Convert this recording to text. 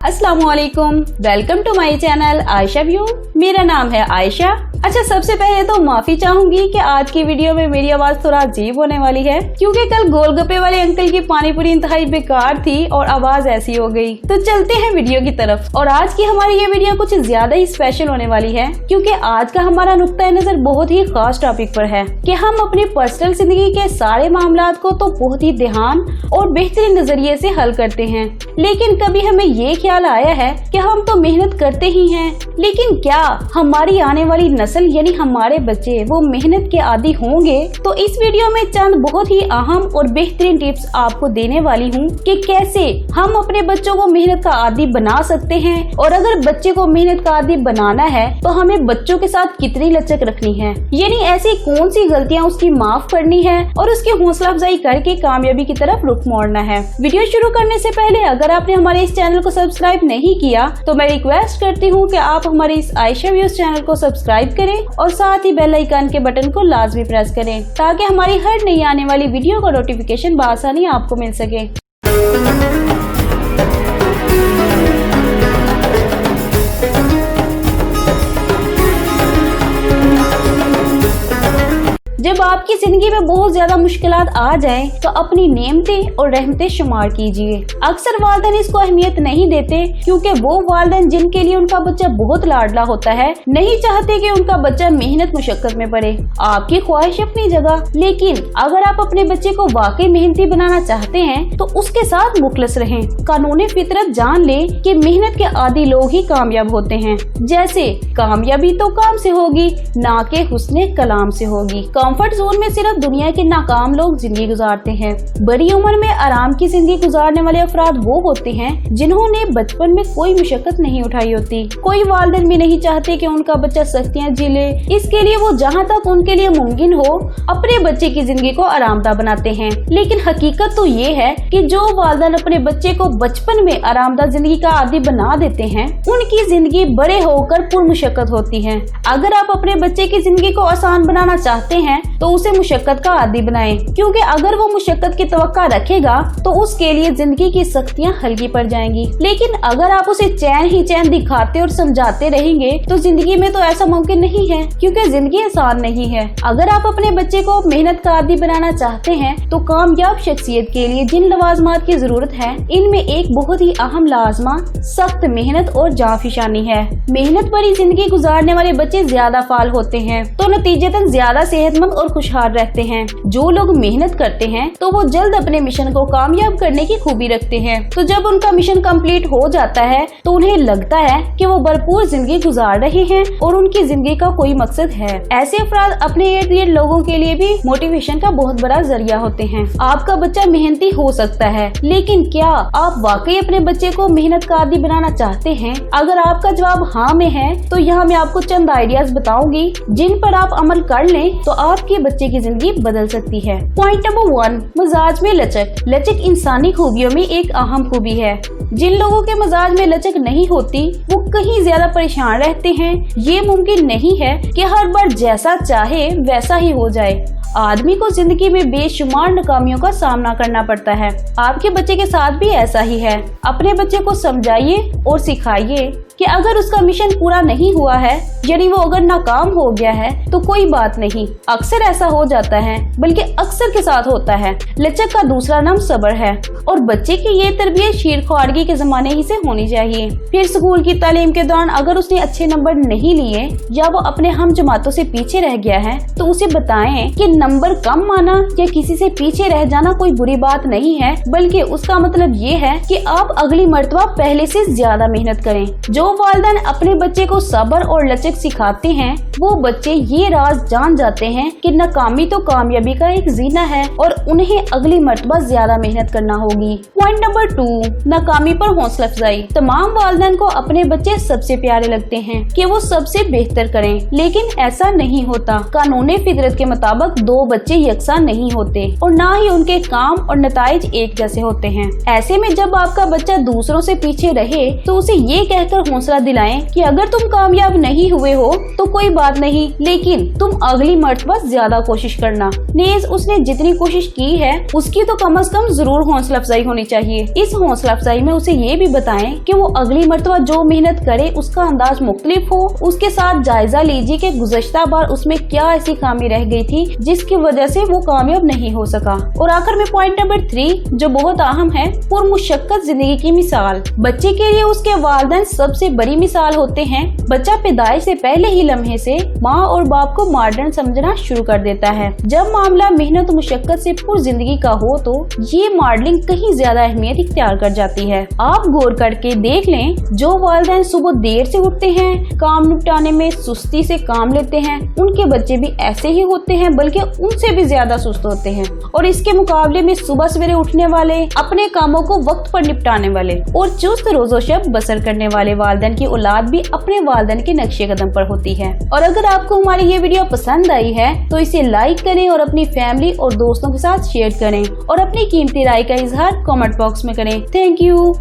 अस्सलामुअलैकुम, welcome to my channel Ayesha view. मेरा नाम है आयशा। अच्छा, सबसे पहले तो माफी चाहूंगी कि आज की वीडियो में मेरी आवाज थोड़ा अजीब होने वाली है, क्योंकि कल गोलगप्पे वाले अंकल की पानी पूरी इंतहाई बेकार थी और आवाज ऐसी हो गई। तो चलते हैं वीडियो की तरफ। और आज की हमारी ये वीडियो कुछ ज्यादा ही स्पेशल होने वाली है, क्योंकि आज का हमारा नुक्ता नजर बहुत ही खास टॉपिक पर है कि हम अपनी पर्सनल जिंदगी के सारे मामलात को तो बहुत ही ध्यान और बेहतरीन नजरिए से हल करते हैं, लेकिन कभी हमें ये ख्याल आया है कि हम तो मेहनत करते ही हैं, लेकिन क्या हमारी आने वाली नस्ल यानी हमारे बच्चे वो मेहनत के आदी होंगे? तो इस वीडियो में चंद बहुत ही अहम और बेहतरीन टिप्स आपको देने वाली हूँ कि कैसे हम अपने बच्चों को मेहनत का आदी बना सकते हैं, और अगर बच्चे को मेहनत का आदी बनाना है तो हमें बच्चों के साथ कितनी लचक रखनी है, यानी ऐसी कौन सी गलतियाँ उसकी माफ करनी है और उसकी हौसला अफजाई करके कामयाबी की तरफ रुख मोड़ना है। वीडियो शुरू करने से पहले अगर आपने हमारे इस चैनल को सब्सक्राइब नहीं किया तो मैं रिक्वेस्ट करती हूँ कि आप हमारे इस आयशा व्यूज चैनल को सब्सक्राइब करें और साथ ही बेल आइकन के बटन को लाजमी प्रेस करें, ताकि हमारी हर नई आने वाली वीडियो का नोटिफिकेशन बआसानी आपको मिल सके। जब आपकी जिंदगी में बहुत ज्यादा मुश्किलात आ जाएं, तो अपनी नेमतें और रहमतें शुमार कीजिए। अक्सर वालिदैन इसको अहमियत नहीं देते, क्योंकि वो वालिदैन जिनके लिए उनका बच्चा बहुत लाडला होता है नहीं चाहते कि उनका बच्चा मेहनत मुशक्कत में पड़े। आपकी ख्वाहिश अपनी जगह, लेकिन अगर आप अपने बच्चे को वाकई मेहनती बनाना चाहते हैं तो उसके साथ मुखलस रहें। कानूनी फितरत जान ले कि मेहनत के आदी लोग ही कामयाब होते हैं। जैसे कामयाबी तो काम से होगी, ना के हुस्ने कलाम से होगी। कंफर्ट जोन में सिर्फ दुनिया के नाकाम लोग जिंदगी गुजारते हैं। बड़ी उम्र में आराम की जिंदगी गुजारने वाले अफराद वो होते हैं जिन्होंने बचपन में कोई मुशक्कत नहीं उठाई होती। कोई वालिदैन भी नहीं चाहते कि उनका बच्चा सख्तियां झेले, इसके लिए वो जहां तक उनके लिए मुमकिन हो अपने बच्चे की जिंदगी को आरामदा बनाते हैं। लेकिन हकीकत तो ये है कि जो वालिदैन अपने बच्चे को बचपन में आरामदा जिंदगी का आदी बना देते हैं, उनकी जिंदगी बड़े होकर पुरमुशक्कत होती है। अगर आप अपने बच्चे की जिंदगी को आसान बनाना चाहते हैं तो उसे मुशक्कत का आदी बनाएं, क्योंकि अगर वो मुशक्कत की तवक्का रखेगा तो उसके लिए जिंदगी की सख्तियां हल्की पड़ जाएंगी। लेकिन अगर आप उसे चैन ही चैन दिखाते और समझाते रहेंगे तो जिंदगी में तो ऐसा मुमकिन नहीं है, क्योंकि जिंदगी आसान नहीं है। अगर आप अपने बच्चे को मेहनत का आदी बनाना चाहते हैं तो कामयाब शख्सियत के लिए जिन लवाजमात की जरूरत है, इनमें एक बहुत ही अहम लाजमा सख्त मेहनत और जाफिशानी है। मेहनत भरी जिंदगी गुजारने वाले बच्चे ज्यादा फाल होते हैं, तो नतीजतन ज्यादा सेहतमंद और खुशहाल रहते हैं। जो लोग मेहनत करते हैं तो वो जल्द अपने मिशन को कामयाब करने की खूबी रखते हैं। तो जब उनका मिशन कंप्लीट हो जाता है तो उन्हें लगता है कि वो भरपूर जिंदगी गुजार रहे हैं और उनकी जिंदगी का कोई मकसद है। ऐसे अफराद अपने इर्द गिर्द लोगों के लिए भी मोटिवेशन का बहुत बड़ा जरिया होते हैं। आपका बच्चा मेहनती हो सकता है, लेकिन क्या आप वाकई अपने बच्चे को मेहनत का आदी बनाना चाहते हैं? अगर आपका जवाब हाँ में है तो यहाँ मैं आपको चंद आइडियाज बताऊंगी जिन पर आप अमल कर लें तो आपके बच्चे की जिंदगी बदल सकती है। पॉइंट नंबर 1, मिजाज में लचक। लचक इंसानी खूबियों में एक अहम खूबी है। जिन लोगों के मिजाज में लचक नहीं होती वो कहीं ज्यादा परेशान रहते हैं। ये मुमकिन नहीं है कि हर बार जैसा चाहे वैसा ही हो जाए। आदमी को जिंदगी में बेशुमार नाकामियों का सामना करना पड़ता है। आपके बच्चे के साथ भी ऐसा ही है। अपने बच्चे को समझाइए और सिखाइए कि अगर उसका मिशन पूरा नहीं हुआ है, यानी वो अगर नाकाम हो गया है तो कोई बात नहीं। अक्सर ऐसा हो जाता है, बल्कि अक्सर के साथ होता है। लचक का दूसरा नाम सब्र है, और बच्चे की ये तरबियत शीरख्वारगी के जमाने ही से होनी चाहिए। फिर स्कूल की तालीम के दौरान अगर उसने अच्छे नंबर नहीं लिए या वो अपने हम जमातों से पीछे रह गया है तो उसे बताएं कि नंबर कम आना या किसी से पीछे रह जाना कोई बुरी बात नहीं है, बल्कि उसका मतलब ये है कि आप अगली मर्तबा पहले से ज्यादा मेहनत करें। जो वालिदैन अपने बच्चे को सब्र और लचक सिखाते हैं वो बच्चे ये राज जान जाते हैं कि नाकामी तो कामयाबी का एक जीना है और उन्हें अगली मर्तबा ज्यादा मेहनत करना होगी। पॉइंट नंबर 2, नाकामी पर हौसला अफजाई। तमाम वालिदैन को अपने बच्चे सबसे प्यारे लगते हैं कि वो सबसे बेहतर करें, लेकिन ऐसा नहीं होता। कानूनी फितरत के मुताबिक दो बच्चे यकसा नहीं होते और ना ही उनके काम और नताइज एक जैसे होते हैं। ऐसे में जब आपका बच्चा दूसरों से पीछे रहे तो उसे ये कहकर हौसला दिलाएं कि अगर तुम कामयाब नहीं हुए हो तो कोई बात नहीं, लेकिन तुम अगली मर्तबा ज्यादा कोशिश करना। नेज, उसने जितनी कोशिश की है उसकी तो कम से कम जरूर हौसला अफजाई होनी चाहिए। इस हौसला अफजाई में उसे ये भी बताएं कि वो अगली मर्तबा जो मेहनत करे उसका अंदाज मुख्तलिफ हो। उसके साथ जायजा लीजिए कि गुज़श्ता बार उसमें क्या ऐसी खामी रह गई थी जिसकी वजह से वो कामयाब नहीं हो सका। और आखिर में पॉइंट नंबर 3 जो बहुत अहम है, पुरमुशक्कत जिंदगी की मिसाल। बच्चे के लिए उसके वालिदैन सबसे बड़ी मिसाल होते हैं। बच्चा पैदाइश से पहले ही लम्हे से माँ और बाप को मॉडर्न समझना शुरू कर देता है। जब मामला मेहनत मुशक्कत से पुर जिंदगी का हो तो ये मॉडलिंग कहीं ज्यादा अहमियत इख्तियार कर जाती है। आप गौर करके देख लें, जो वालिदैन सुबह देर से उठते हैं, काम निपटाने में सुस्ती से काम लेते हैं, उनके बच्चे भी ऐसे ही होते हैं, बल्कि उनसे भी ज्यादा सुस्त होते हैं। और इसके मुकाबले में सुबह सवेरे उठने वाले, अपने कामों को वक्त पर निपटाने वाले और चुस्त रोजो शब बसर करने वाले वालिदैन की औलाद भी अपने वालिदैन के नक्शे कदम पर होती है। और अगर आपको हमारी ये वीडियो पसंद आई है तो इसे लाइक करें और अपनी फैमिली और दोस्तों के साथ शेयर करें और अपनी कीमती राय का इजहार कमेंट बॉक्स में करें। Thank you.